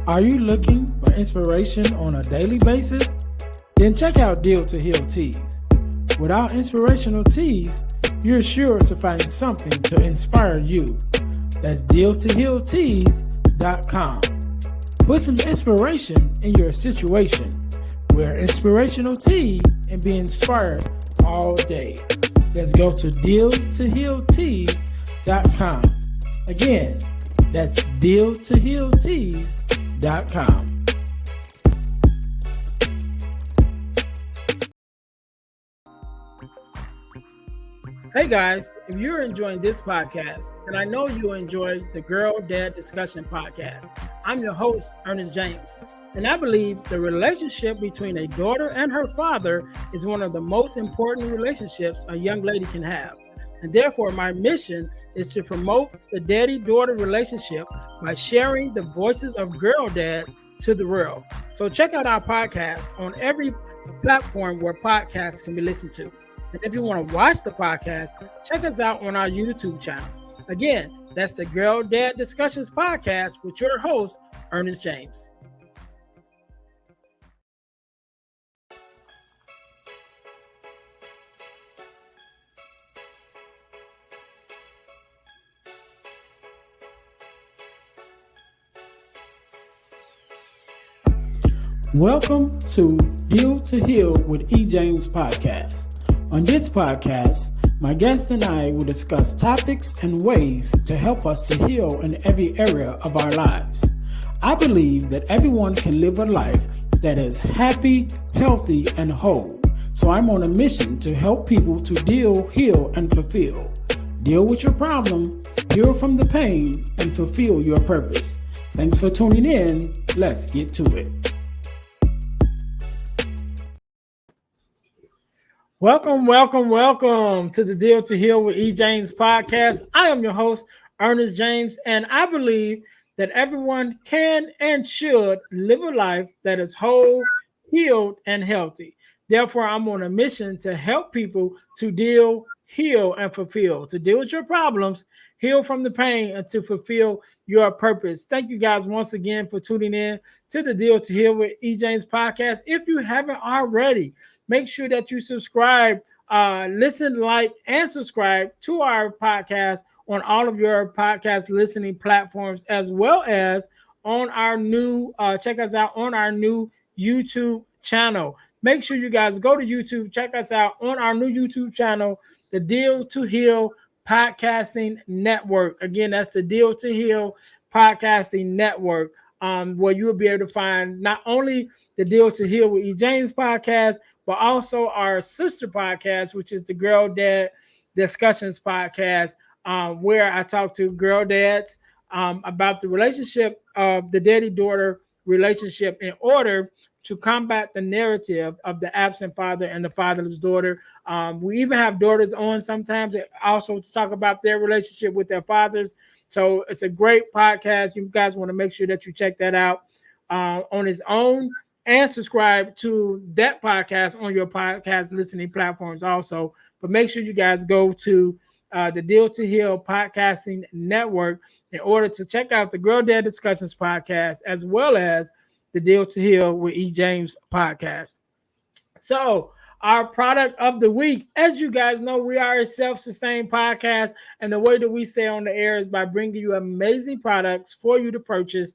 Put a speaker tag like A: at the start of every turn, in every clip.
A: Are you looking for inspiration on a daily basis? Then check out Deal to Heal Teas. With our inspirational teas, you're sure to find something to inspire you. That's deal2healteas.com. Put some inspiration in your situation. Wear inspirational tea and be inspired all day. Let's go to deal2healteas.com. Again, that's deal2healteas.com. Hey guys, if you're enjoying this podcast, then I know you enjoy the Girl Dad Discussion podcast. I'm your host, Ernest James, and I believe the relationship between a daughter and her father is one of the most important relationships a young lady can have. And therefore, my mission is to promote the daddy-daughter relationship by sharing the voices of girl dads to the world. So check out our podcast on every platform where podcasts can be listened to. And if you want to watch the podcast, check us out on our YouTube channel. Again, that's the Girl Dad Discussions podcast with your host, Ernest James. Welcome to Deal to Heal with E. James podcast. On this podcast, my guest and I will discuss topics and ways to help us to heal in every area of our lives. I believe that everyone can live a life that is happy, healthy, and whole. So I'm on a mission to help people to deal, heal, and fulfill. Deal with your problem, heal from the pain, and fulfill your purpose. Thanks for tuning in. Let's get to it. Welcome to the Deal to Heal with E. James podcast. I am your host, Ernest James, and I believe that everyone can and should live a life that is whole, healed, and healthy. Therefore, I'm on a mission to help people to deal, heal, and fulfill, to deal with your problems, heal from the pain, and to fulfill your purpose. Thank you guys once again for tuning in to the Deal to Heal with E. James podcast. If you haven't already, make sure that you subscribe, listen, like, and subscribe to our podcast on all of your podcast listening platforms, as well as on our new, check us out on our new YouTube channel. Make sure you guys go to YouTube, check us out on our new YouTube channel, the Deal to Heal Podcasting Network. Again, that's the Deal to Heal Podcasting Network, where you will be able to find not only the Deal to Heal with E. James podcast, but also our sister podcast, which is the Girl Dad Discussions podcast, where I talk to girl dads about the relationship of the daddy-daughter relationship in order to combat the narrative of the absent father and the fatherless daughter. We even have daughters on sometimes also to talk about their relationship with their fathers. So it's a great podcast. You guys want to make sure that you check that out on its own, and subscribe to that podcast on your podcast listening platforms also. But make sure you guys go to the Deal to Heal Podcasting Network in order to check out the Girl Dad Discussions podcast, as well as the Deal to Heal with E. James podcast. So our product of the week, as you guys know, we are a self-sustained podcast, and the way that we stay on the air is by bringing you amazing products for you to purchase.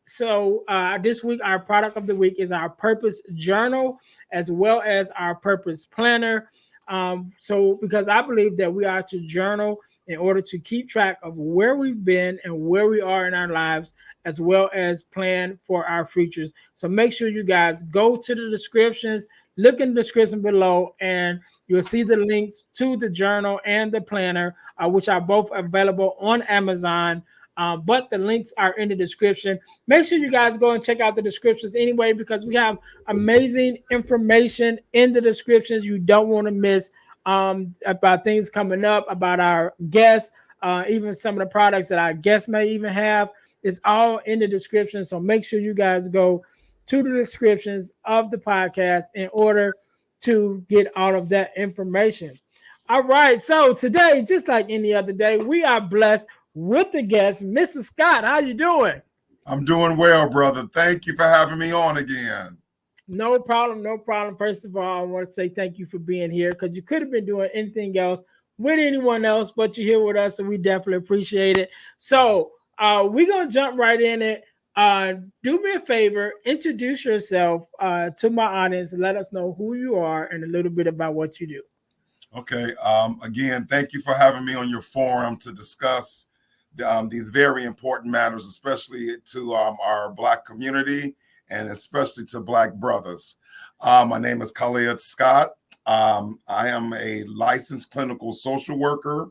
A: So this week, our product of the week is our Purpose Journal, as well as our Purpose Planner. So because I believe that we are to journal in order to keep track of where we've been and where we are in our lives, as well as plan for our futures. So make sure you guys go to the descriptions, look in the description below, and you'll see the links to the journal and the planner, which are both available on Amazon. But the links are in the description. Make sure you guys go and check out the descriptions anyway, because we have amazing information in the descriptions you don't want to miss about things coming up, about our guests, even some of the products that our guests may even have. It's all in the description. So make sure you guys go to the descriptions of the podcast in order to get all of that information. All right. So today, just like any other day, we are blessed with the guest, Mr. Scott. How you doing?
B: I'm doing well, brother. Thank you for having me on again.
A: No problem, no problem. First of all, I want to say thank you for being here because you could have been doing anything else with anyone else, but you're here with us, and we definitely appreciate it. So, we're gonna jump right in it. Do me a favor, introduce yourself to my audience, and let us know who you are and a little bit about what you do.
B: Okay. Again, thank you for having me on your forum to discuss these very important matters, especially to our Black community and especially to Black brothers. My name is Khalid Scott. I am a licensed clinical social worker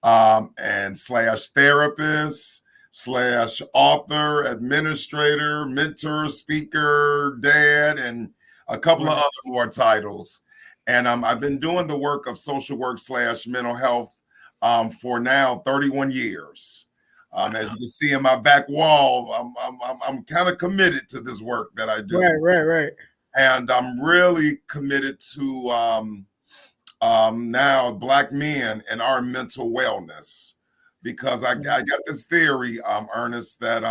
B: and slash therapist slash author, administrator, mentor, speaker, dad, and a couple of
A: Right,
B: other more titles. And I've been doing the work of social work slash mental health for now 31 years. As you can see in my back wall, I'm kind of committed to this work that I do.
A: right.
B: And I'm really committed to now Black men and our mental wellness. Because I got this theory, Ernest, that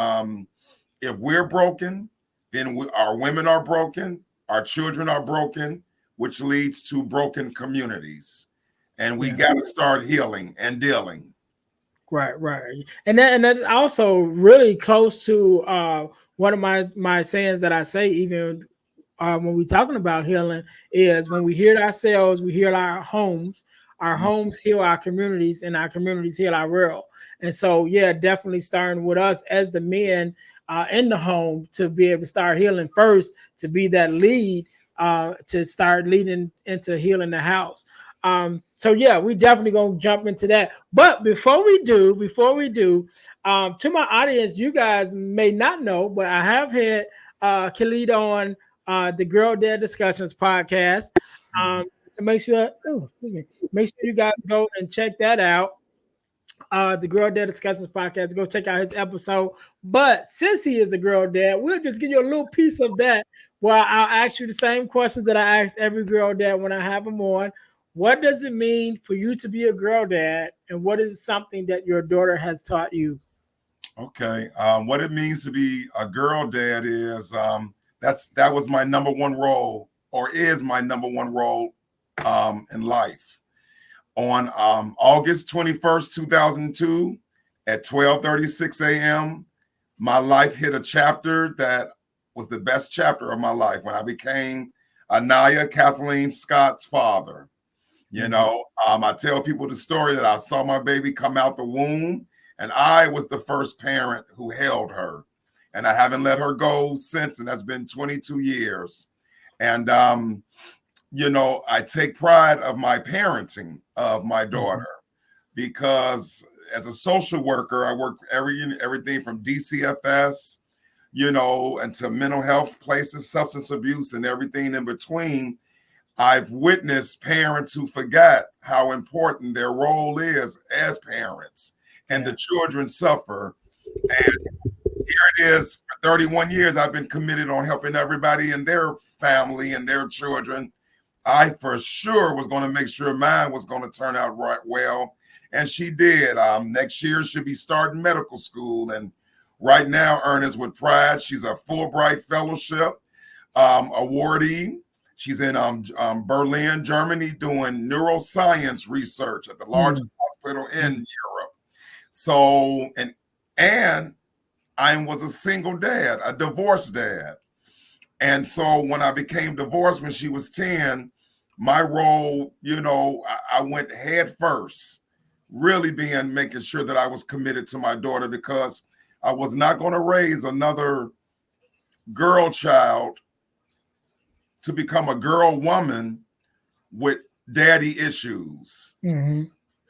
B: if we're broken, then our women are broken, our children are broken, which leads to broken communities. And we
A: Yeah.
B: got to start healing and dealing.
A: Right. And that also really close to one of my sayings that I say even when we're talking about healing is when we heal ourselves, we heal our homes heal our communities, and our communities heal our world. And so, yeah, definitely starting with us as the men in the home to be able to start healing first, to be that lead, to start leading into healing the house. So yeah, we definitely gonna jump into that. But before we do, to my audience, you guys may not know, but I have had Khalid on the Girl Dad Discussions podcast. So make sure you guys go and check that out. The Girl Dad Discussions podcast. Go check out his episode. But since he is a girl dad, we'll just give you a little piece of that. Well, I'll ask you the same questions that I ask every girl dad when I have them on. What does it mean for you to be a girl dad, and what is something that your daughter has taught you?
B: Okay. What it means to be a girl dad is that was my number one role, or is my number one role in life. On August 21st, 2002, at 12:36 a.m., my life hit a chapter that was the best chapter of my life when I became Anaya Kathleen Scott's father. I tell people the story that I saw my baby come out the womb, and I was the first parent who held her. And I haven't let her go since, and that's been 22 years. And I take pride of my parenting of my daughter because as a social worker, I work everything from DCFS, and to mental health places, substance abuse, and everything in between. I've witnessed parents who forgot how important their role is as parents, and the children suffer. And here it is, for 31 years, I've been committed on helping everybody and their family and their children. I for sure was going to make sure mine was going to turn out right well. And she did. Next year, she'll be starting medical school. And right now, Ernest, with pride, she's a Fulbright Fellowship awardee. She's in Berlin, Germany, doing neuroscience research at the largest hospital in Europe. So, and I was a single dad, a divorced dad. And so when I became divorced when she was 10, my role, I went head first, really making sure that I was committed to my daughter because I was not going to raise another girl child to become a girl woman with daddy issues.
A: Mm-hmm.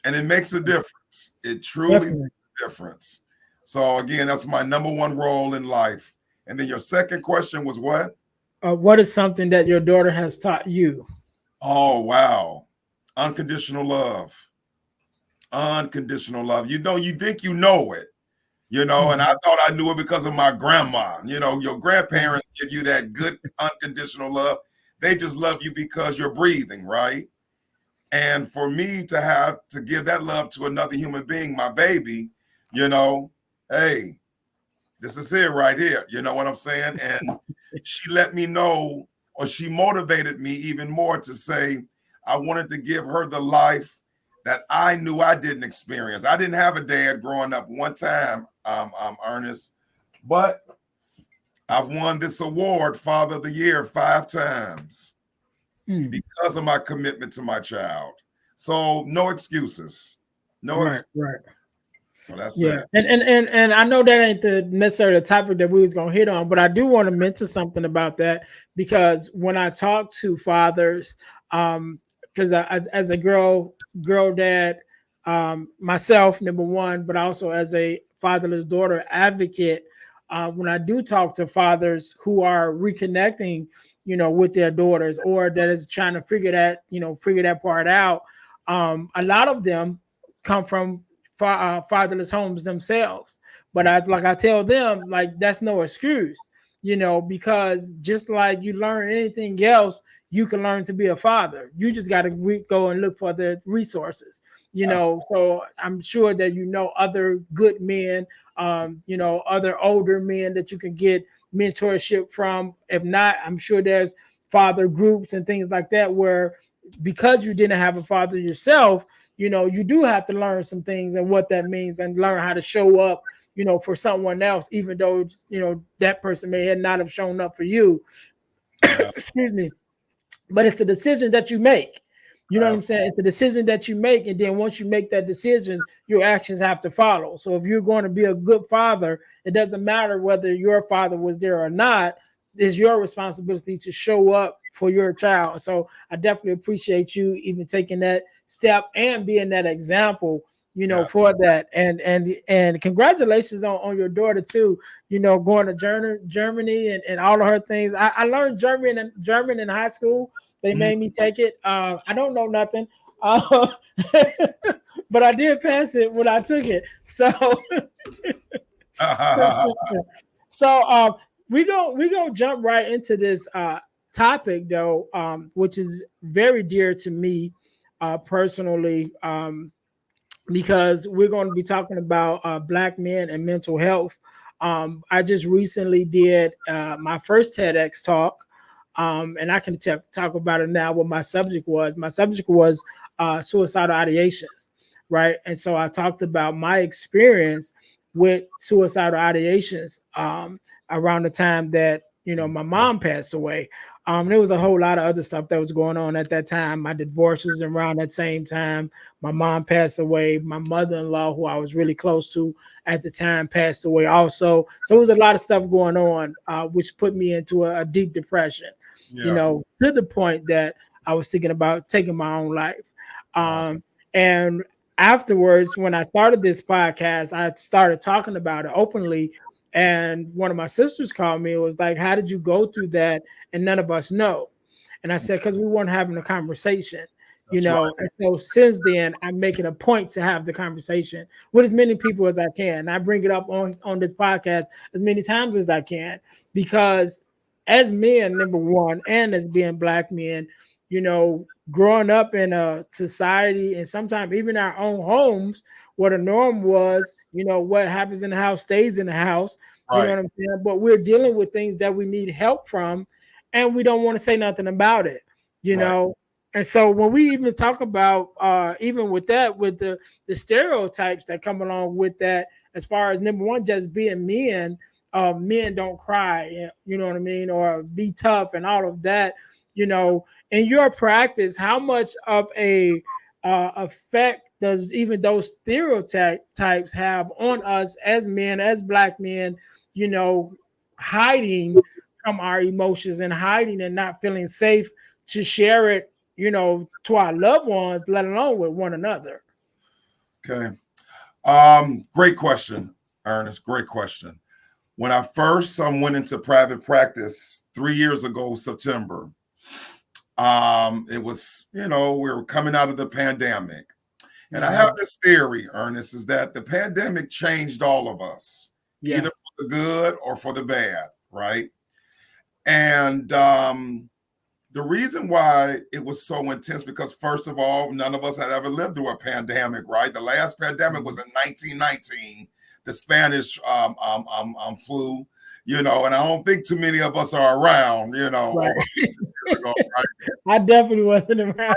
B: And it makes a difference. It truly
A: Definitely.
B: makes a difference. So again, that's my number one role in life. And then your second question was what?
A: What is something that your daughter has taught you?
B: Oh, wow. Unconditional love. Unconditional love. You think you know it, and I thought I knew it because of my grandma. Your grandparents give you that good unconditional love. They just love you because you're breathing, right? And for me to have to give that love to another human being, my baby, hey, this is it right here. You know what I'm saying? And she let me know, or she motivated me even more to say, I wanted to give her the life that I knew I didn't experience. I didn't have a dad growing up one time, Ernest, but I've won this award, Father of the Year, 5 times because of my commitment to my child. So no excuses. No
A: Right,
B: excuses.
A: right.
B: Well, that's
A: Yeah,
B: it.
A: and I know that ain't the necessarily the topic that we was gonna hit on, but I do want to mention something about that because when I talk to fathers, because as a girl dad, myself number one, but also as a fatherless daughter advocate, when I do talk to fathers who are reconnecting, with their daughters or that is trying to figure that part out, a lot of them come from fatherless homes themselves. But I tell them, like, that's no excuse, because just like you learn anything else, you can learn to be a father. You just got to go and look for the resources,
B: Absolutely.
A: So I'm sure that other good men, other older men that you can get mentorship from. If not, I'm sure there's father groups and things like that where, because you didn't have a father yourself, you do have to learn some things and what that means and learn how to show up, for someone else, even though, that person may not have shown up for you.
B: Yeah.
A: Excuse me. But it's the decision that you make. You know what I'm
B: Absolutely.
A: saying? It's the decision that you make. And then once you make that decision, your actions have to follow. So if you're going to be a good father, it doesn't matter whether your father was there or not. It's your responsibility to show up for your child. So I definitely appreciate you even taking that step and being that example,
B: Yeah.
A: for that. And congratulations on your daughter too, going to Germany and all of her things. I learned German in high school. They
B: Mhm.
A: made me take it. I don't know nothing, uh, but I did pass it when I took it. So, so we gonna jump right into this topic though, which is very dear to me personally, because we're going to be talking about Black men and mental health. I just recently did my first TEDx talk, and I can talk about it now. What my subject was. My subject was suicidal ideations, right? And so I talked about my experience with suicidal ideations around the time that my mom passed away. There was a whole lot of other stuff that was going on at that time. My divorce was around that same time. My mom passed away. My mother-in-law, who I was really close to at the time, passed away also. So it was a lot of stuff going on, which put me into a deep depression,
B: Yeah.
A: to the point that I was thinking about taking my own life.
B: Wow.
A: And afterwards, when I started this podcast, I started talking about it openly. And one of my sisters called me. It was like, how did you go through that? And none of us know. And I said, because we weren't having a conversation,
B: That's right.
A: And so since then, I'm making a point to have the conversation with as many people as I can. And I bring it up on this podcast as many times as I can, because as men, number one, and as being Black men, growing up in a society and sometimes even our own homes where the norm was, what happens in the house stays in the house, you know
B: Right.
A: what I'm saying? But we're dealing with things that we need help from, and we don't want to say nothing about it, you
B: Right.
A: know. And so when we even talk about even with that, with the stereotypes that come along with that, as far as number one, just being men, men don't cry, you know what I mean, or be tough and all of that, in your practice, how much of a effect does even those stereotypes have on us as men, as Black men, hiding from our emotions and hiding and not feeling safe to share it, to our loved ones, let alone with one another?
B: Okay. Great question, Ernest. Great question. When I first went into private practice 3 years ago, September, it was, we were coming out of the pandemic. And I have this theory, Ernest, is that the pandemic changed all of us,
A: Yeah.
B: either for the good or for the bad, right? And the reason why it was so intense, because first of all, none of us had ever lived through a pandemic, right? The last pandemic was in 1919. the Spanish flu, you know, and I don't think too many of us are around, you know,
A: Right.
B: over years ago, right?
A: I definitely wasn't around.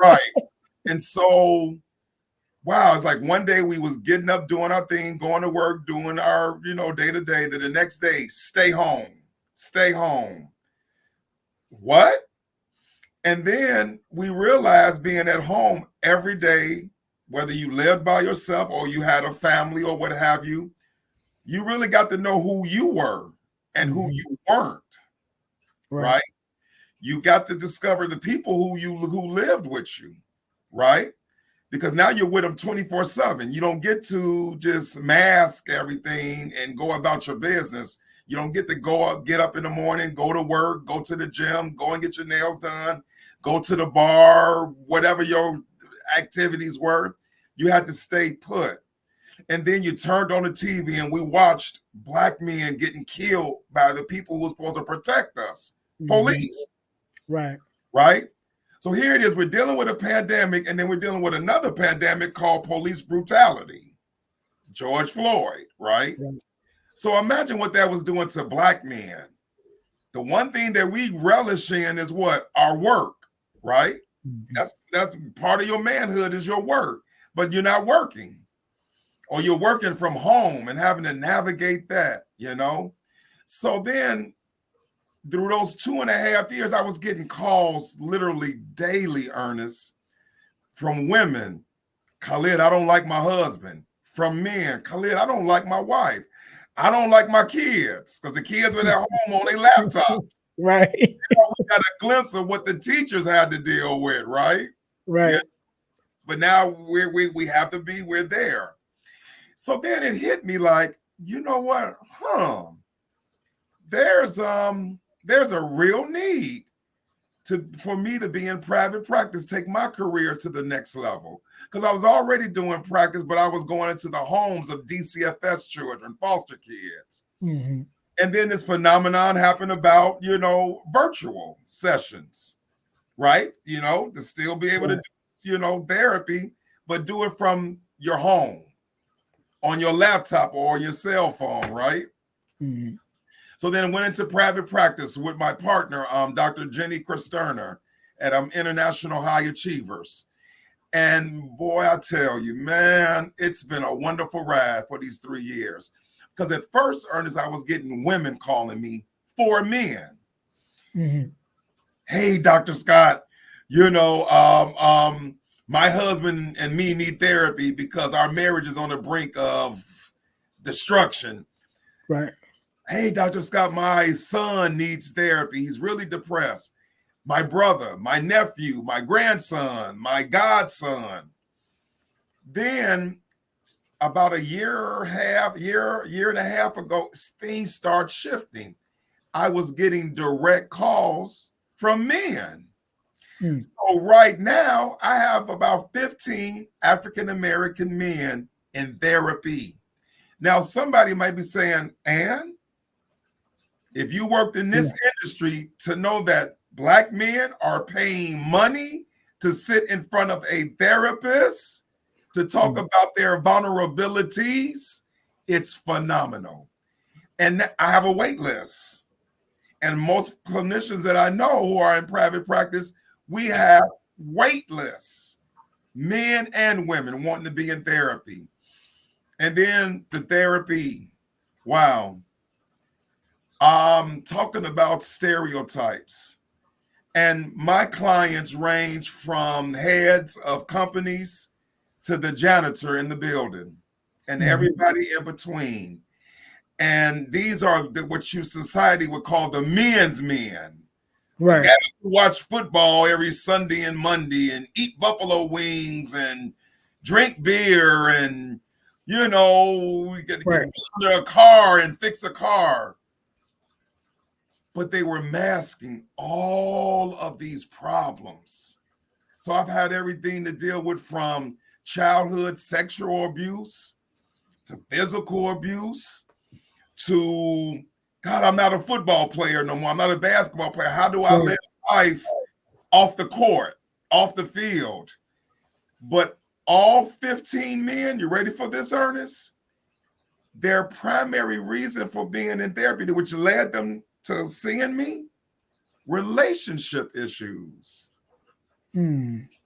B: Right. And so, wow, it's like one day we was getting up, doing our thing, going to work, doing our, you know, day to day. Then the next day, stay home, stay home. What? And then we realized being at home every day, whether you lived by yourself or you had a family or what have you, you really got to know who you were and who you weren't, right? You got to discover the people who lived with you, right? Because now you're with them 24/7. You don't get to just mask everything and go about your business. You don't get to go up, get up in the morning, go to work, go to the gym, go and get your nails done, go to the bar, whatever your activities were. You had to stay put. And then you turned on the TV and we watched black men getting killed by the people who were supposed to protect us, police.
A: Right.
B: Right? So here it is. We're dealing with a pandemic, and then we're dealing with another pandemic called police brutality. George Floyd, right? So imagine what that was doing to black men. The one thing that we relish in is what? Our work, right? That's part of your manhood is your work, but you're not working. Or you're working from home and having to navigate that, you know? So then through those 2.5 years, I was getting calls literally daily, Ernest, from women. Khalid, I don't like my husband. From men, Khalid, I don't like my wife. I don't like my kids because the kids were at home on their laptops.
A: Right.
B: You know, we got a glimpse of what the teachers had to deal with, right?
A: Right.
B: Yeah. But now we have to be, we're there. So then it hit me like, you know what? There's a real need for me to be in private practice, take my career to the next level. Because I was already doing practice, but I was going into the homes of DCFS children, foster kids. And then this phenomenon happened about, you know, virtual sessions, right? You know, to still be able to do, you know, therapy, but do it from your home, on your laptop or your cell phone, right? So then I went into private practice with my partner, Dr. Jenny Kristerner at International High Achievers. And boy, I tell you, man, it's been a wonderful ride for these 3 years. Because at first, Ernest, I was getting women calling me for men. Hey, Dr. Scott, you know, my husband and me need therapy because our marriage is on the brink of destruction.
A: Right.
B: Hey, Dr. Scott, my son needs therapy. He's really depressed. My brother, my nephew, my grandson, my godson. Then about a year and a half ago, things start shifting. I was getting direct calls from men. So right now, I have about 15 African-American men in therapy. Now, somebody might be saying, and if you worked in this industry to know that Black men are paying money to sit in front of a therapist to talk about their vulnerabilities, it's phenomenal. And I have a wait list. And most clinicians that I know who are in private practice, we have wait lists, men and women wanting to be in therapy. And then the therapy, wow. Talking about stereotypes. And my clients range from heads of companies to the janitor in the building and everybody in between. And these are what society would call the men's men. Right. The guys who watch football every Sunday and Monday and eat buffalo wings and drink beer and, you know, get under a car and fix a car. But they were masking all of these problems. So I've had everything to deal with, from childhood sexual abuse to physical abuse to, God, I'm not a football player no more. I'm not a basketball player. How do I live life off the court, off the field? But all 15 men, you ready for this, Ernest? their primary reason for being in therapy, which led them to seeing me, relationship issues.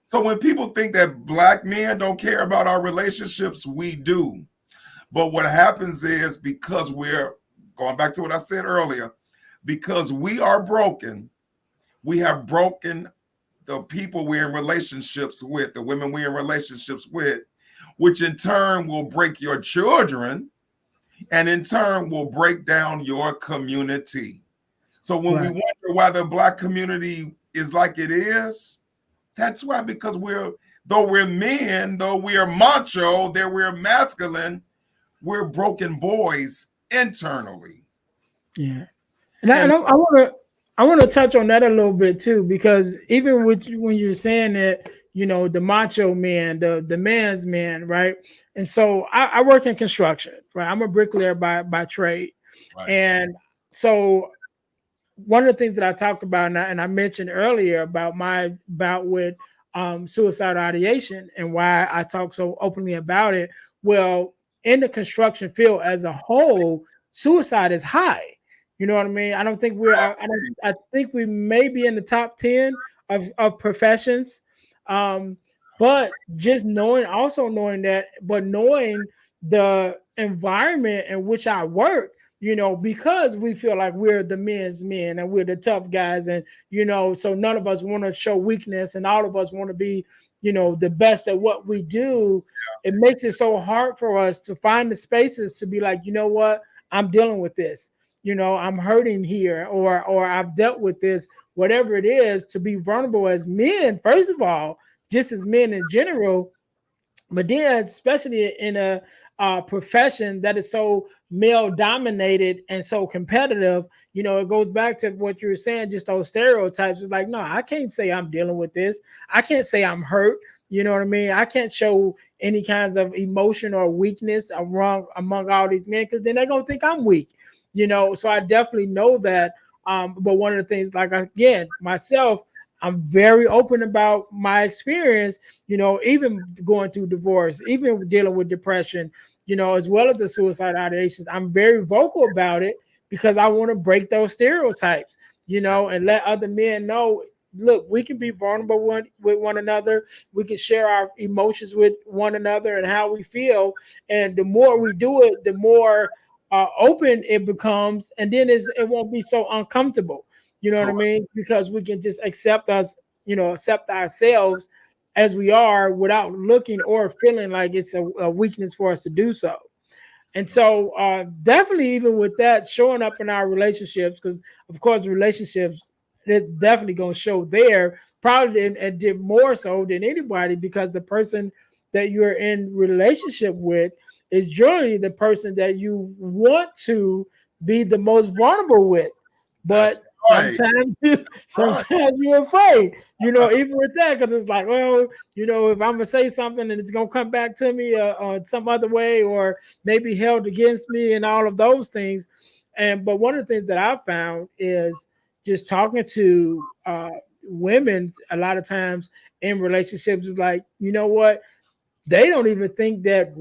B: So when people think that Black men don't care about our relationships, we do. But what happens is, because we're going back to what I said earlier, because we are broken, we have broken the people we're in relationships with, the women we're in relationships with, which in turn will break your children, and in turn will break down your community. So when we wonder why the Black community is like it is, that's why, because though we're men, though we are macho, though we're masculine, we're broken boys internally.
A: Yeah. And I want to touch on that a little bit too, because even when you're saying that, the macho man, the man's man, right? And so I work in construction, right? I'm a bricklayer by trade.
B: Right.
A: And so one of the things that I talked about, and I mentioned earlier about my bout with suicidal ideation and why I talk so openly about it. Well, in the construction field as a whole, suicide is high. You know what I mean? I don't think I think we may be in the top 10 of professions. But just knowing that, but knowing the environment in which I work, because we feel like we're the men's men and we're the tough guys, and so none of us want to show weakness, and all of us want to be, the best at what we do. It makes it so hard for us to find the spaces to be like, you know what, I'm dealing with this. I'm hurting here, or I've dealt with this, whatever it is, to be vulnerable as men, first of all, just as men in general, but then especially in a profession that is so male dominated and so competitive. It goes back to what you were saying, just those stereotypes. It's like, no, I can't say I'm dealing with this. I can't say I'm hurt. You know what I mean? I can't show any kinds of emotion or weakness among all these men, because then they're going to think I'm weak. So I definitely know that. But one of the things, like, again, myself, I'm very open about my experience, even going through divorce, even dealing with depression, as well as the suicide ideations. I'm very vocal about it because I want to break those stereotypes, and let other men know, look, we can be vulnerable with one another. We can share our emotions with one another and how we feel. And the more we do it, the more open it becomes. And then it won't be so uncomfortable. You know what I mean? Because we can just accept ourselves as we are without looking or feeling like it's a weakness for us to do so. And so definitely, even with that showing up in our relationships, because of course relationships, it's definitely going to show there, probably, and did more so than anybody, because the person that you're in relationship with is generally the person that you want to be the most vulnerable with. But
B: right.
A: sometimes you're afraid, even with that, because it's like, well, if I'm gonna say something and it's gonna come back to me some other way, or maybe held against me, and all of those things. But one of the things that I found is just talking to women a lot of times in relationships is like, you know what? They don't even think that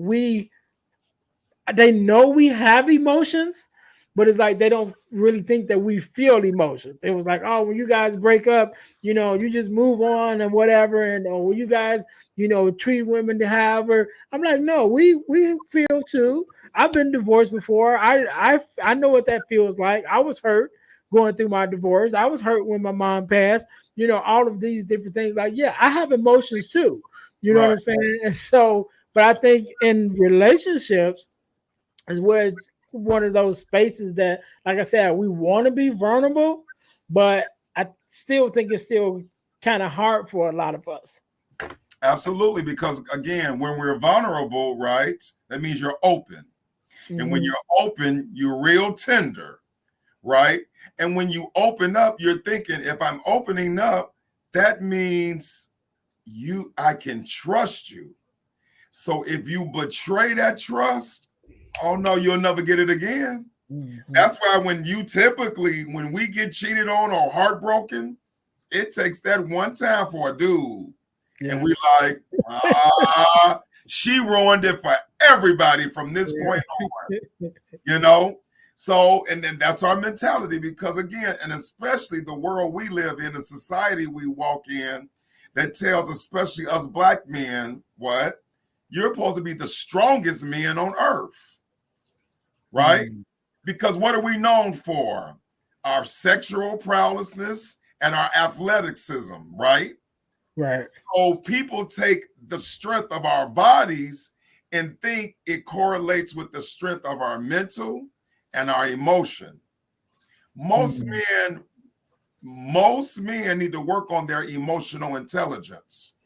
A: they know we have emotions, but it's like they don't really think that we feel emotions. It was like, oh, when you guys break up, you just move on and whatever, and when you guys, treat women to however. I'm like, no, we feel too. I've been divorced before. I know what that feels like. I was hurt going through my divorce. I was hurt when my mom passed. All of these different things. Like, yeah, I have emotions too. You know what I'm saying? And so, but I think in relationships is where it's one of those spaces that, like I said, we want to be vulnerable, but I still think it's still kind of hard for a lot of us.
B: Absolutely, because again, when we're vulnerable, right, that means you're open. Mm-hmm. And when you're open, you're real tender, right? And when you open up, you're thinking, if I'm opening up, that means I can trust you. So if you betray that trust, oh no, you'll never get it again. Mm-hmm. That's why when we get cheated on or heartbroken, it takes that one time for a dude. Yeah. And we like, she ruined it for everybody from this point on, you know? So, and then that's our mentality, because again, and especially the world we live in, the society we walk in, that tells especially us black men, what? You're supposed to be the strongest men on earth, right? Because what are we known for? Our sexual prowessness and our athleticism, right?
A: Right.
B: So people take the strength of our bodies and think it correlates with the strength of our mental and our emotion. Most men need to work on their emotional intelligence,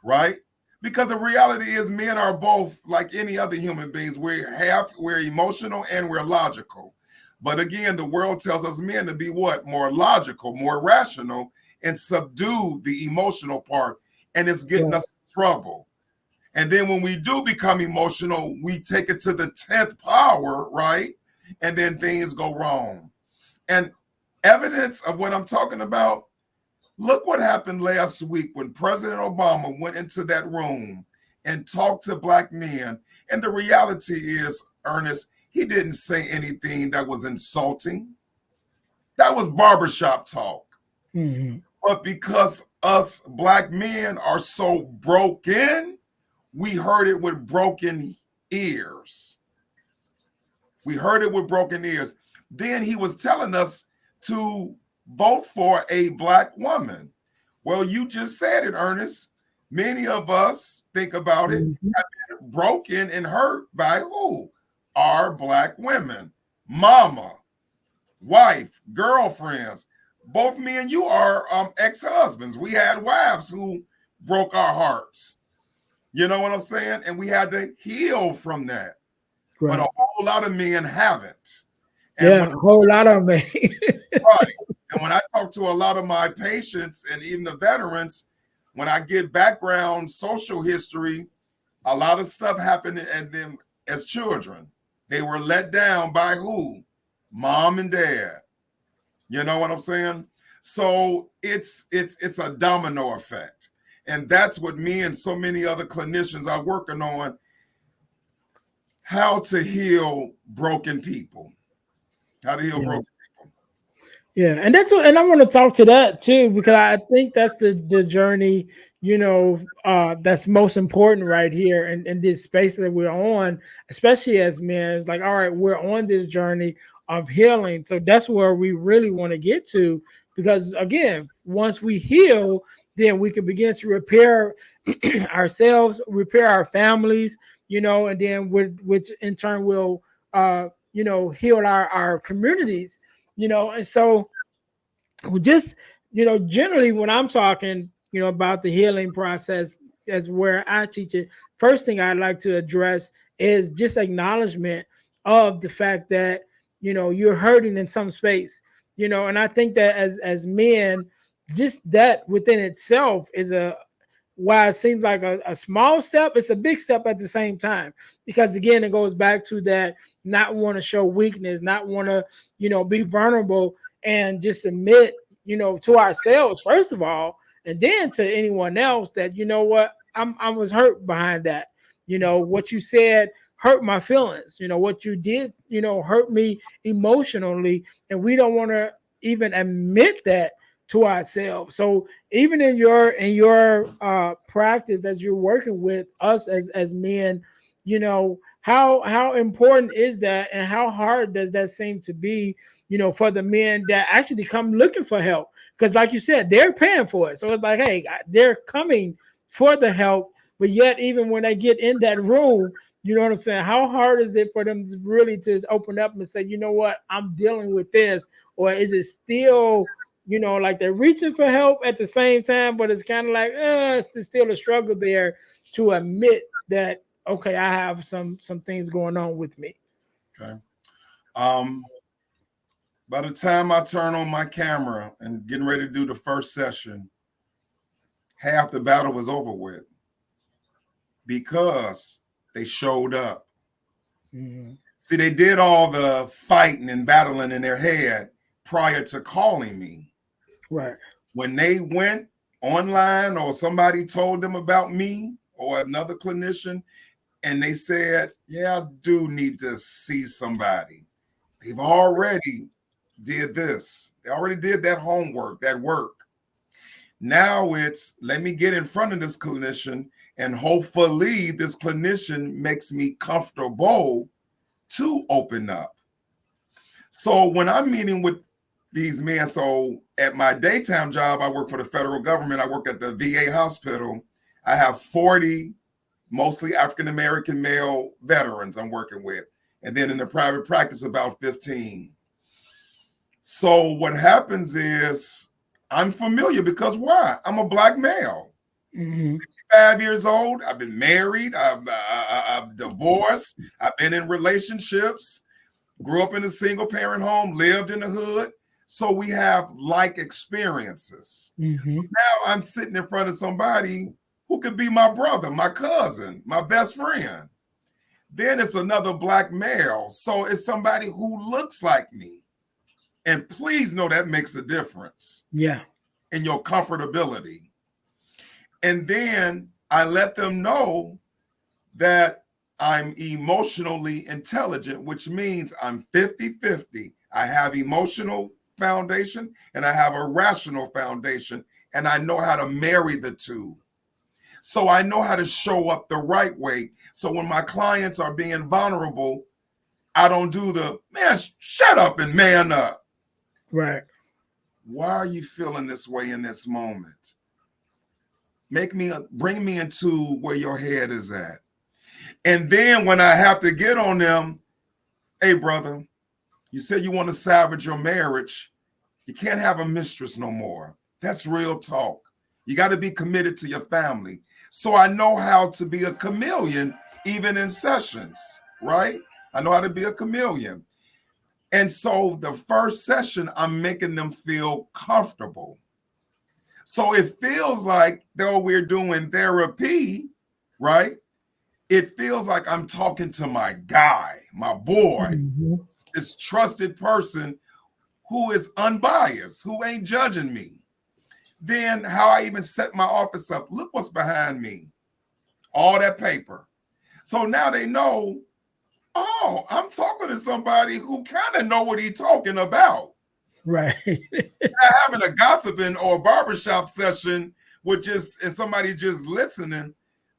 B: right? Because the reality is men are both like any other human beings. We're emotional and we're logical. But again, the world tells us men to be what? More logical, more rational, and subdue the emotional part. And it's getting us in trouble. And then when we do become emotional, we take it to the 10th power, right? And then things go wrong. And evidence of what I'm talking about, look what happened last week when President Obama went into that room and talked to black men. And the reality is, Ernest, he didn't say anything that was insulting. That was barbershop talk. But because us black men are so broken, we heard it with broken ears. We heard it with broken ears. Then he was telling us to vote for a black woman. Well, you just said it, Ernest. Many of us, think about it, have been broken and hurt by who? Our black women. Mama, wife, girlfriends. Both me and you are ex-husbands. We had wives who broke our hearts. You know what I'm saying? And we had to heal from that. Right. But a whole lot of men haven't.
A: And a whole lot of men.
B: Right. And when I talk to a lot of my patients and even the veterans, when I get background social history, a lot of stuff happened at them as children. They were let down by who? Mom and dad. You know what I'm saying? So it's a domino effect. And that's what me and so many other clinicians are working on, how to heal broken people. How to heal broken people.
A: Yeah, and that's what, and I want to talk to that too, because I think that's the journey, you know, that's most important right here in this space that we're on, especially as men. It's like, all right, we're on this journey of healing. So that's where we really want to get to, because again, once we heal, then we can begin to repair ourselves, repair our families, you know, and then which in turn will, you know, heal our communities, you know. And so just, you know, generally when I'm talking, you know, about the healing process, as where I teach it, first thing I'd like to address is just acknowledgement of the fact that, you know, you're hurting in some space, you know. And I think that as men, just that within itself is while it seems like a small step, it's a big step at the same time. Because again, it goes back to that not want to show weakness, not want to, you know, be vulnerable, and just admit, you know, to ourselves first of all, and then to anyone else that, you know what, I was hurt behind that. You know, what you said hurt my feelings. You know, what you did, you know, hurt me emotionally, and we don't want to even admit that to ourselves. So even in your practice, as you're working with us as men, you know, how important is that, and how hard does that seem to be, you know, for the men that actually come looking for help? Because like you said, they're paying for it. So it's like, hey, they're coming for the help, but yet even when they get in that room, you know what I'm saying, how hard is it for them to really to open up and say, you know what, I'm dealing with this? Or is it still, you know, like they're reaching for help at the same time, but it's kind of like, it's still a struggle there to admit that, okay, I have some things going on with me.
B: Okay. By the time I turn on my camera and getting ready to do the first session, half the battle was over with, because they showed up. See, they did all the fighting and battling in their head prior to calling me.
A: Right.
B: When they went online or somebody told them about me or another clinician, and they said, yeah, I do need to see somebody. They've already did this. They already did that homework, that work. Now it's, let me get in front of this clinician, and hopefully this clinician makes me comfortable to open up. So when I'm meeting with these men, so at my daytime job, I work for the federal government. I work at the VA hospital. I have 40 mostly African-American male veterans I'm working with. And then in the private practice, about 15. So what happens is I'm familiar because why? I'm a Black male. 5 years old. I've been married. I've divorced. I've been in relationships. Grew up in a single parent home. Lived in the hood. So we have like experiences. Now I'm sitting in front of somebody who could be my brother, my cousin, my best friend. Then it's another Black male. So it's somebody who looks like me. And please know that makes a difference.
A: Yeah.
B: In your comfortability. And then I let them know that I'm emotionally intelligent, which means I'm 50-50. I have emotional foundation and I have a rational foundation, and I know how to marry the two. So I know how to show up the right way. So when my clients are being vulnerable, I don't do the, man, shut up and man up.
A: Right.
B: Why are you feeling this way in this moment? Bring me into where your head is at. And then when I have to get on them, hey, brother, you said you want to salvage your marriage. You can't have a mistress no more. That's real talk. You got to be committed to your family. So I know how to be a chameleon, even in sessions, right? I know how to be a chameleon. And so the first session, I'm making them feel comfortable. So it feels like, though we're doing therapy, right? It feels like I'm talking to my guy, my boy, this trusted person who is unbiased, who ain't judging me. Then how I even set my office up. Look what's behind me. All that paper. So now they know, oh, I'm talking to somebody who kind of know what he's talking about.
A: Right.
B: Having a gossiping or a barbershop session with and somebody just listening.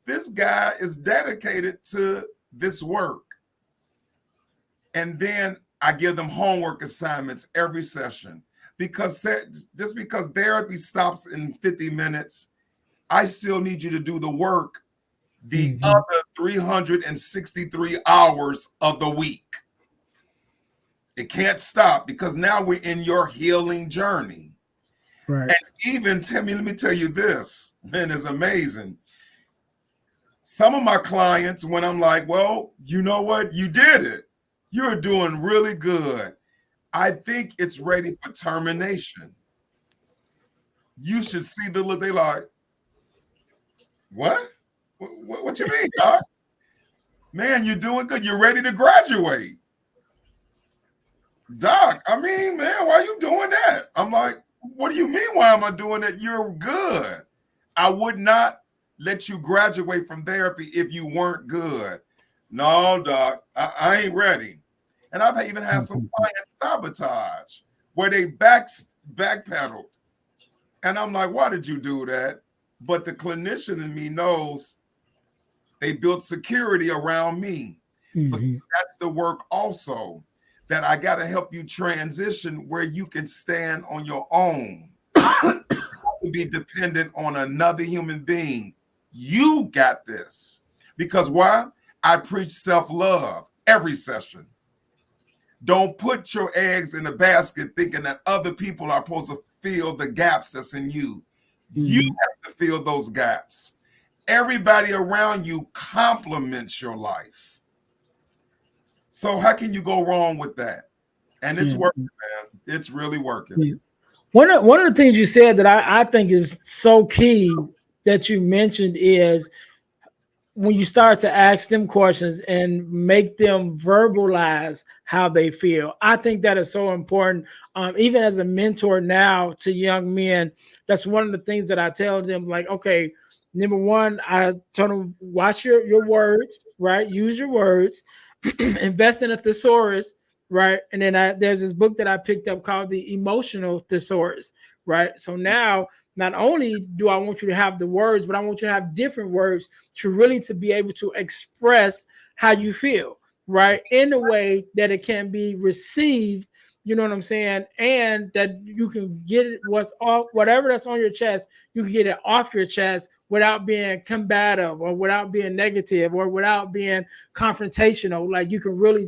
B: This guy is dedicated to this work. And then I give them homework assignments every session, because just because therapy stops in 50 minutes, I still need you to do the work the other 363 hours of the week. It can't stop, because now we're in your healing journey.
A: Right.
B: And even let me tell you this, and it's amazing. Some of my clients, when I'm like, well, you know what? You did it. You're doing really good. I think it's ready for termination. You should see the look. They like, what? What you mean, Doc? Man, you're doing good. You're ready to graduate. Doc, I mean, man, why are you doing that? I'm like, what do you mean, why am I doing that? You're good. I would not let you graduate from therapy if you weren't good. No, Doc, I ain't ready. And I've even had some clients sabotage where they backpedaled. And I'm like, why did you do that? But the clinician in me knows they built security around me. But that's the work also, that I got to help you transition where you can stand on your own. To be dependent on another human being. You got this. Because why? I preach self-love every session. Don't put your eggs in a basket thinking that other people are supposed to fill the gaps that's in you. You have to fill those gaps. Everybody around you complements your life. So how can you go wrong with that? And it's working, man. It's really working.
A: One of the things you said that I think is so key that you mentioned is when you start to ask them questions and make them verbalize how they feel. I think that is so important. Even as a mentor now to young men, that's one of the things that I tell them, like, okay, Number one, I told them watch your words, right? Use your words, invest in a thesaurus, right? And then there's this book that I picked up called the Emotional Thesaurus, right? So now not only do I want you to have the words, but I want you to have different words to be able to express how you feel, right? In a way that it can be received, you know what I'm saying? And that you can get it what's off, whatever that's on your chest, you can get it off your chest without being combative or without being negative or without being confrontational. Like you can really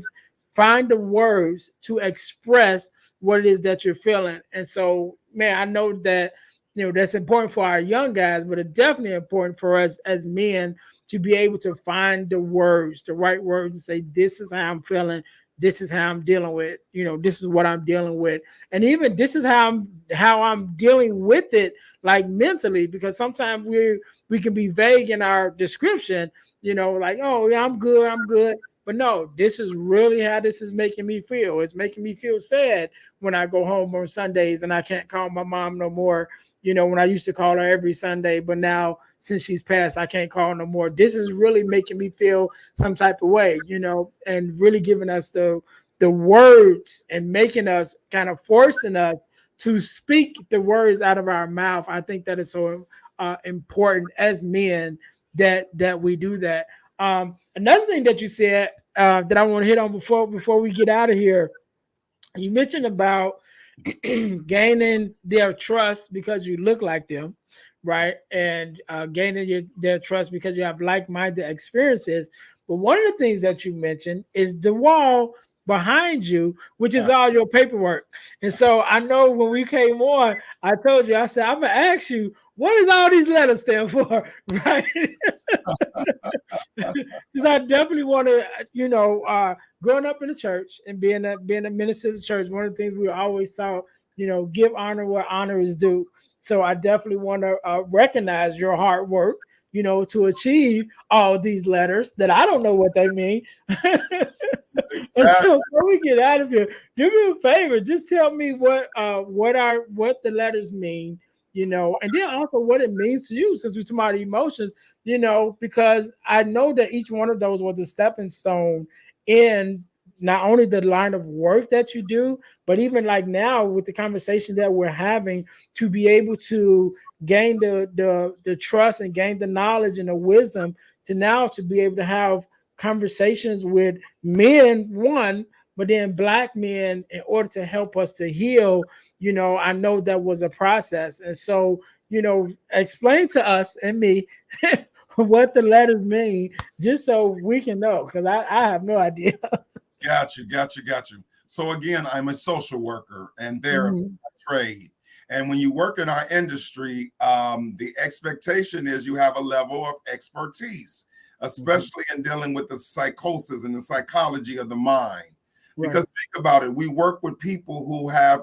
A: find the words to express what it is that you're feeling. And so, man, I know that that's important for our young guys, but it's definitely important for us as men to be able to find the words, the right words, to say, this is how I'm feeling, this is how I'm dealing with, this is what I'm dealing with. And even this is how I'm dealing with it, like mentally, because sometimes we can be vague in our description, like, oh yeah, I'm good. But no, this is really how this is making me feel. It's making me feel sad when I go home on Sundays and I can't call my mom no more. When I used to call her every Sunday, but now since she's passed, I can't call no more. This is really making me feel some type of way, and really giving us the words and making us, kind of forcing us to speak the words out of our mouth. I think that is so important as men that we do that. Another thing that you said that I want to hit on before we get out of here, you mentioned about gaining their trust because you look like them, right? And gaining their trust because you have like-minded experiences. But one of the things that you mentioned is the wall behind you, which is all your paperwork. And so I know when we came on, I told you, I said, I'm gonna ask you, what does all these letters stand for, right? Because I definitely want to, growing up in the church and being a minister of the church, one of the things we always saw, give honor where honor is due. So I definitely want to recognize your hard work, to achieve all these letters that I don't know what they mean. And so before we get out of here, do me a favor, just tell me what the letters mean, and then also what it means to you, since we're talking about emotions, because I know that each one of those was a stepping stone in not only the line of work that you do, but even like now with the conversation that we're having, to be able to gain the trust and gain the knowledge and the wisdom to now to be able to have conversations with men, one, but then black men, in order to help us to heal. I know that was a process. And so, explain to us and me what the letters mean, just so we can know, because I have no idea.
B: Got you. So again, I'm a social worker and therapist by trade. And when you work in our industry, the expectation is you have a level of expertise, especially in dealing with the psychosis and the psychology of the mind. Right. Because think about it, we work with people who have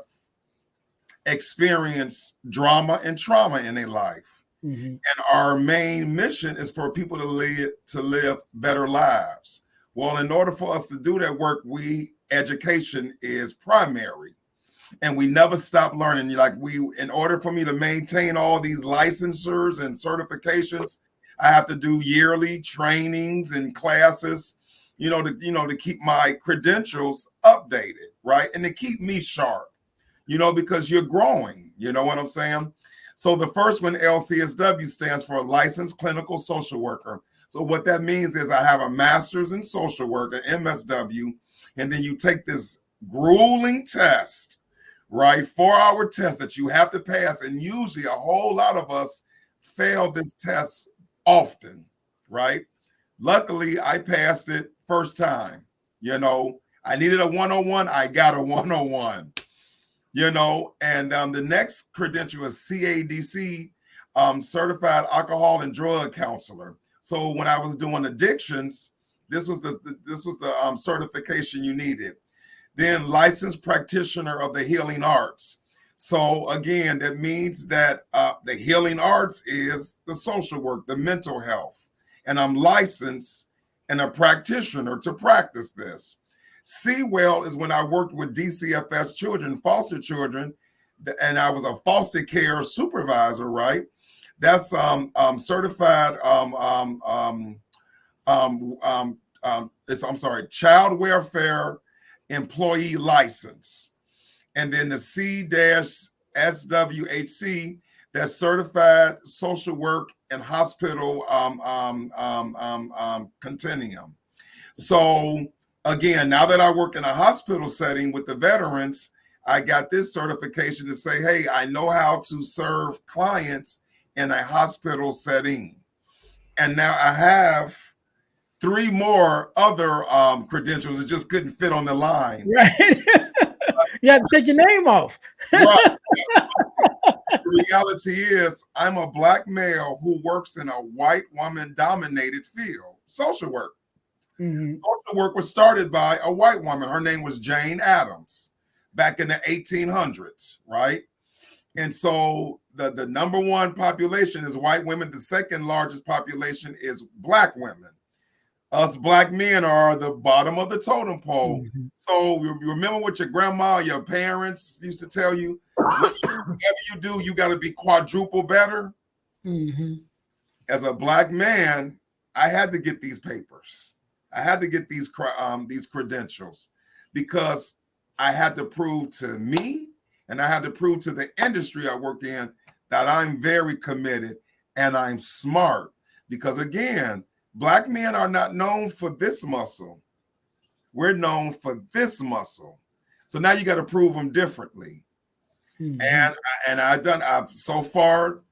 B: experienced drama and trauma in their life. And our main mission is for people to live better lives. Well, in order for us to do that work, education is primary, and we never stop learning. In order for me to maintain all these licensures and certifications, I have to do yearly trainings and classes, to keep my credentials updated, right? And to keep me sharp, because you're growing, you know what I'm saying? So the first one, LCSW, stands for Licensed Clinical Social Worker. So what that means is I have a master's in social work, an MSW, and then you take this grueling test, right? 4-hour test that you have to pass. And usually a whole lot of us fail this test often, right? Luckily, I passed it first time. I needed a 101. I got a 101, and the next credential is CADC, Certified Alcohol and Drug Counselor. So when I was doing addictions, this was the certification you needed. Then licensed practitioner of the healing arts. So again, that means that the healing arts is the social work, the mental health, and I'm licensed and a practitioner to practice this. C-Well is when I worked with DCFS children, foster children, and I was a foster care supervisor, right? That's certified it's I'm sorry, child welfare employee license. And then the C-SWHC, that's certified social work and hospital continuum. So again, now that I work in a hospital setting with the veterans, I got this certification to say, hey, I know how to serve clients in a hospital setting. And now I have 3 more other credentials that just couldn't fit on the line.
A: Right. You have to take your name off.
B: Right. The reality is, I'm a Black male who works in a white woman dominated field, social work.
A: Mm-hmm.
B: Social work was started by a white woman. Her name was Jane Addams back in the 1800s, right? And so the number one population is white women. The second largest population is Black women. Us Black men are the bottom of the totem pole. Mm-hmm. So you remember what your grandma, your parents used to tell you? Whatever you do, you got to be quadruple better.
A: Mm-hmm.
B: As a Black man, I had to get these papers. I had to get these credentials because I had to prove to me and I had to prove to the industry I work in that I'm very committed and I'm smart. Because again, Black men are not known for this muscle. We're known for this muscle. So now you got to prove them differently. Mm-hmm. And I've so far,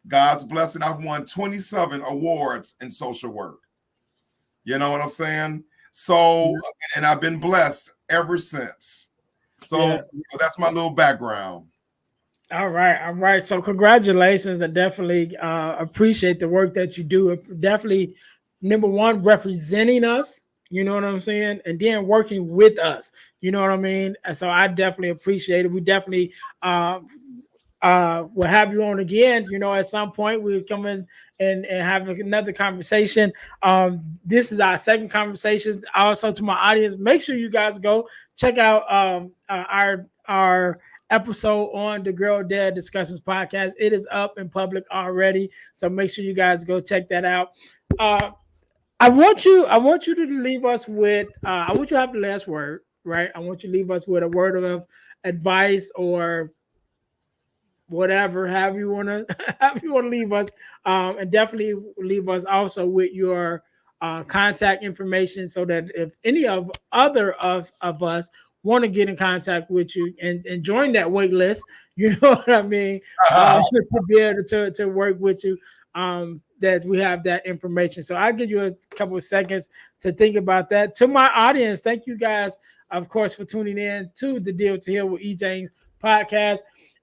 B: God's blessing, I've won 27 awards in social work. You know what I'm saying? So, and I've been blessed ever since. So that's my little background.
A: All right. So congratulations. I definitely appreciate the work that you do. Definitely, number one, representing us, you know what I'm saying? And then working with us, you know what I mean? And so I definitely appreciate it. We definitely we'll have you on again, you know, at some point. We'll come in and have another conversation. This is our second conversation. Also, to my audience, make sure you guys go check out our episode on the Girl Dad Discussions podcast. It is up in public already, so make sure you guys go check that out. I want you to leave us with I want you to have the last word, right? I want you to leave us with a word of advice or whatever, however you want to leave us, and definitely leave us also with your contact information, so that if any of other of us want to get in contact with you and join that wait list, you know what I mean, to be able to work with you, that we have that information. So I'll give you a couple of seconds to think about that. To my audience, thank you guys, of course, for tuning in to the Deal to Heal with E. James podcast.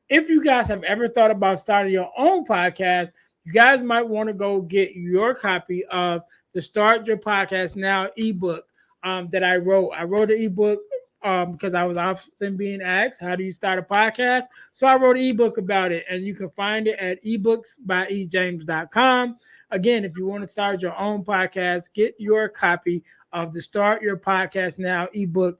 A: If you guys have ever thought about starting your own podcast, you guys might want to go get your copy of the Start Your Podcast Now ebook that I wrote. I wrote an ebook because I was often being asked, how do you start a podcast? So I wrote an ebook about it, and you can find it at ebooksbyejames.com. Again, if you want to start your own podcast, get your copy of the Start Your Podcast Now ebook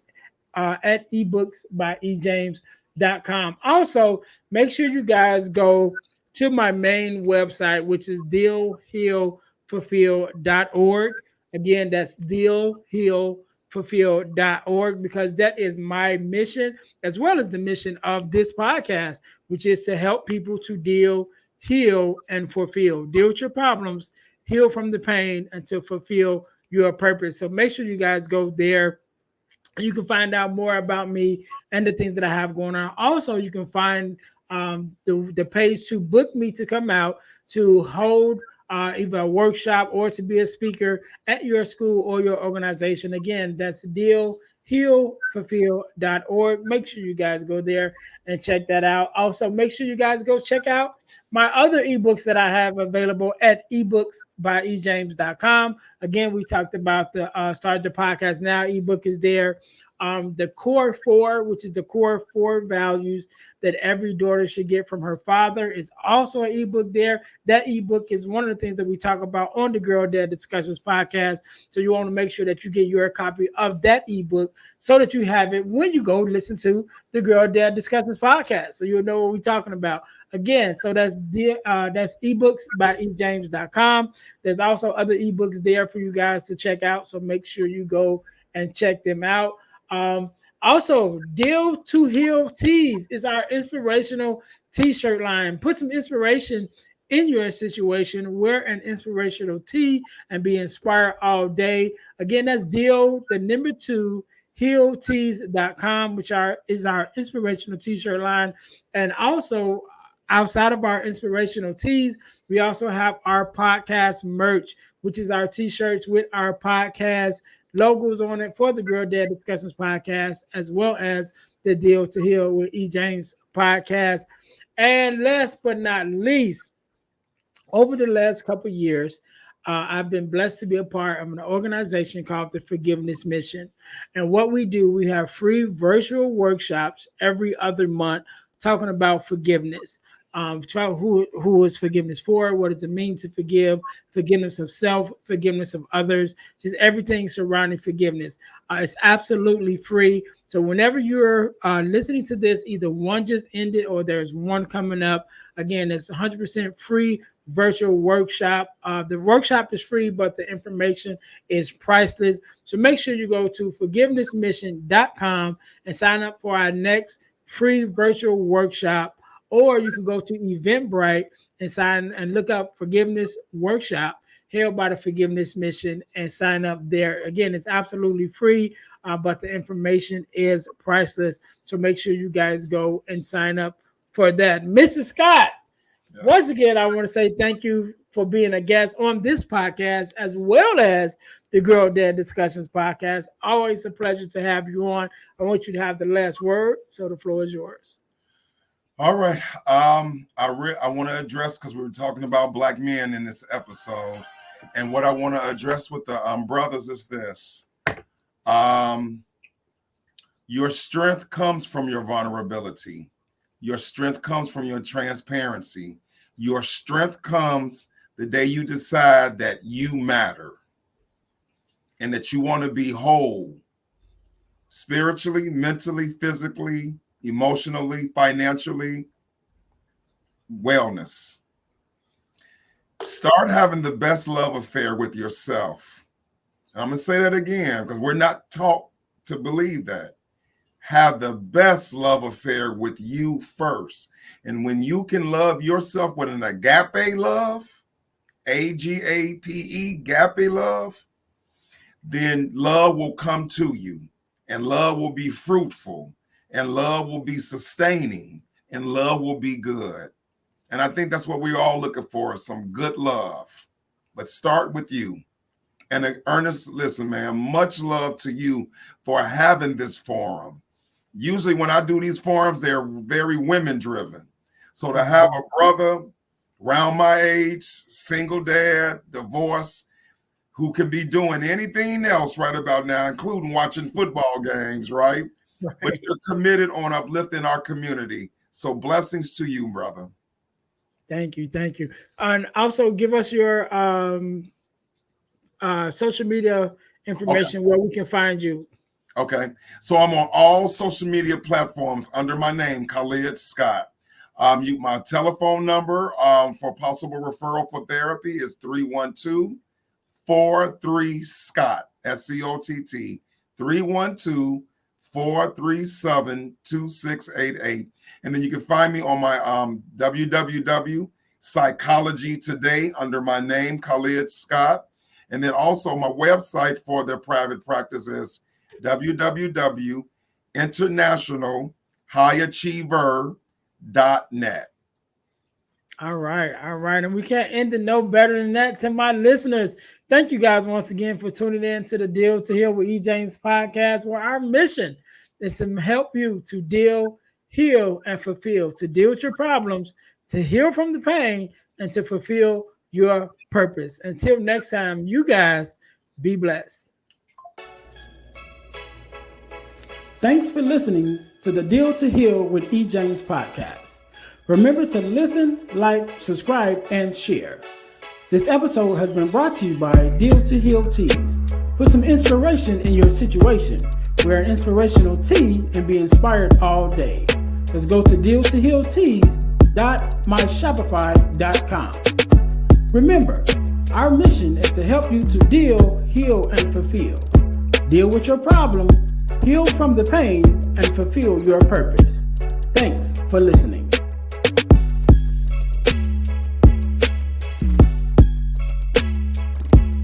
A: at ebooksbyejames.com. Also, make sure you guys go to my main website, which is dealhealfulfill.org. Again, that's dealhealfulfill.org, because that is my mission, as well as the mission of this podcast, which is to help people to deal, heal, and fulfill. Deal with your problems, heal from the pain, and to fulfill your purpose. So make sure you guys go there. You can find out more about me and the things that I have going on. Also, you can find the page to book me to come out to hold either a workshop or to be a speaker at your school or your organization. Again, that's dealhealfulfill.org. Make sure you guys go there and check that out. Also, make sure you guys go check out my other ebooks that I have available at ebooksbyejames.com. Again, we talked about the Start Your Podcast Now ebook is there. The Core 4, which is the core 4 values that every daughter should get from her father, is also an ebook there. That ebook is one of the things that we talk about on the Girl Dad Discussions podcast. So you want to make sure that you get your copy of that ebook so that you have it when you go listen to the Girl Dad Discussions podcast. So you'll know what we're talking about. Again, so that's ebooks by ejames.com. There's also other ebooks there for you guys to check out. So make sure you go and check them out. Also, Deal to Heal Tees is our inspirational t-shirt line. Put some inspiration in your situation. Wear an inspirational tee and be inspired all day. Again, that's Deal, the number 2, healtees.com, which is our inspirational t-shirt line. And also, outside of our inspirational tees, we also have our podcast merch, which is our t-shirts with our podcast logos on it for the Girl Dad Discussions podcast, as well as the Deal to Heal with E. James podcast. And last but not least, over the last couple of years, I've been blessed to be a part of an organization called the Forgiveness Mission. And what we do, we have free virtual workshops every other month talking about forgiveness. Who is forgiveness for? What does it mean to forgive? Forgiveness of self, forgiveness of others, just everything surrounding forgiveness. It's absolutely free. So whenever you're listening to this, either one just ended or there's one coming up. Again, it's 100% free virtual workshop. The workshop is free, but the information is priceless. So make sure you go to forgivenessmission.com and sign up for our next free virtual workshop. Or you can go to Eventbrite and look up Forgiveness Workshop held by the Forgiveness Mission and sign up there. Again, it's absolutely free, but the information is priceless. So make sure you guys go and sign up for that. Mr. Scott, yes. Once again, I want to say thank you for being a guest on this podcast, as well as the Girl Dad Discussions podcast. Always a pleasure to have you on. I want you to have the last word, so the floor is yours.
B: All right. I want to address, because we were talking about black men in this episode, and what I want to address with the brothers is this. Your strength comes from your vulnerability. Your strength comes from your transparency. Your strength comes the day you decide that you matter and that you want to be whole, spiritually, mentally, physically, emotionally, financially, wellness. Start having the best love affair with yourself. And I'm going to say that again because we're not taught to believe that. Have the best love affair with you first. And when you can love yourself with an agape love, A-G-A-P-E, agape love, then love will come to you and love will be fruitful. And love will be sustaining, and love will be good. And I think that's what we're all looking for, is some good love. But start with you. And Ernest, listen, man, much love to you for having this forum. Usually when I do these forums, they're very women-driven. So to have a brother around my age, single dad, divorced, who can be doing anything else right about now, including watching football games, right? Right. But you're committed on uplifting our community. So blessings to you, brother.
A: Thank you. Thank you. And also give us your social media information, where we can find you.
B: Okay. So I'm on all social media platforms under my name, Khalid Scott. My telephone number for possible referral for therapy is 312-43-SCOTT, S-C-O-T-T, 312-437-2688. And then you can find me on my www Psychology Today under my name, Khalid Scott. And then also my website for their private practice is www.internationalhighachiever.net.
A: All right. And we can't end it no better than that. To my listeners, thank you guys once again for tuning in to the Deal to Heal with E. James podcast, where our mission is to help you to deal, heal, and fulfill, to deal with your problems, to heal from the pain, and to fulfill your purpose. Until next time, you guys be blessed. Thanks for listening to the Deal to Heal with E. James podcast. Remember to listen, like, subscribe, and share. This episode has been brought to you by Deal to Heal Tees. Put some inspiration in your situation. Wear an inspirational tee and be inspired all day. Let's go to dealtohealtees.com. shop.myshopify.com. Remember, our mission is to help you to deal, heal, and fulfill. Deal with your problem, heal from the pain, and fulfill your purpose. Thanks for listening.